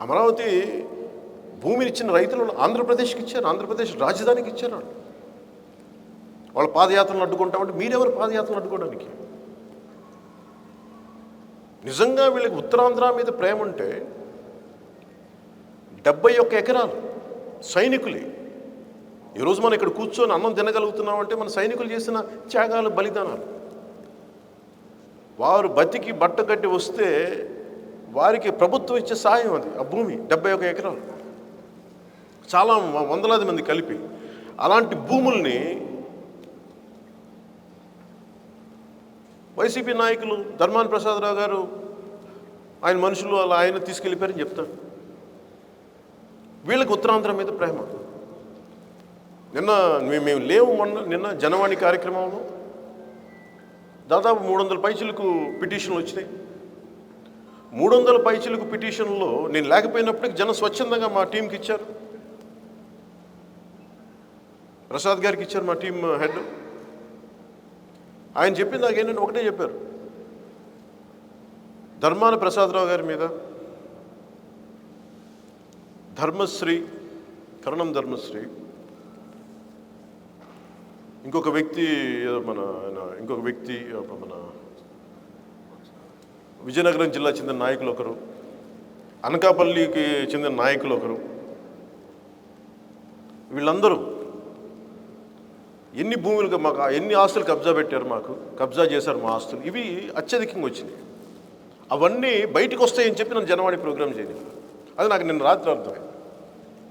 అమరావతి భూమిని ఇచ్చిన రైతులు ఆంధ్రప్రదేశ్కి ఇచ్చారు, ఆంధ్రప్రదేశ్ రాజధానికి ఇచ్చారు. వాళ్ళ పాదయాత్రలు అడ్డుకుంటామంటే మీరెవరు పాదయాత్రలు అడ్డుకోవడానికి? నిజంగా వీళ్ళకి ఉత్తరాంధ్ర మీద ప్రేమ ఉంటే 71 ఎకరాలు సైనికులే. ఈరోజు మనం ఇక్కడ కూర్చొని అన్నం తినగలుగుతున్నామంటే మన సైనికులు చేసిన త్యాగాలు, బలిదానాలు. వారు బతికి బట్ట కట్టి వస్తే వారికి ప్రభుత్వం ఇచ్చే సాయం అది. ఆ భూమి 71 ఎకరాలు, చాలా వందలాది మంది కలిపి. అలాంటి భూముల్ని వైసీపీ నాయకులు ధర్మాన ప్రసాదరావు గారు ఆయన మనుషులు అలా ఆయన తీసుకెళ్ళిపోయారని చెప్తారు. వీళ్ళకి ఉత్తరాంధ్ర మీద ప్రేమ. మేము లేవు నిన్న జనవాణి కార్యక్రమంలో దాదాపు 300 పైచిలకు పిటిషన్లు వచ్చినాయి. 300 పైచిలకు పిటిషన్లో నేను లేకపోయినప్పటికీ జనం స్వచ్ఛందంగా మా టీంకి ఇచ్చారు. ప్రసాద్ గారికి ఇచ్చారు, మా టీం హెడ్. ఆయన చెప్పింది నాకేంటంటే ఒకటే చెప్పారు, ధర్మాన ప్రసాదరావు గారి మీద ధర్మశ్రీ, కరణం ధర్మశ్రీ, ఇంకొక వ్యక్తి మన విజయనగరం జిల్లా చెందిన నాయకులు ఒకరు, అనకాపల్లికి చెందిన నాయకులు ఒకరు, వీళ్ళందరూ ఎన్ని భూములుగా మాకు ఎన్ని ఆస్తులు కబ్జా చేశారు మా ఆస్తులు, ఇవి అత్యధికంగా వచ్చినాయి. అవన్నీ బయటకు వస్తాయని చెప్పి నన్ను జనవాణి ప్రోగ్రాం చేయలేదు. అది నాకు నిన్న రాత్రి అర్థమైంది.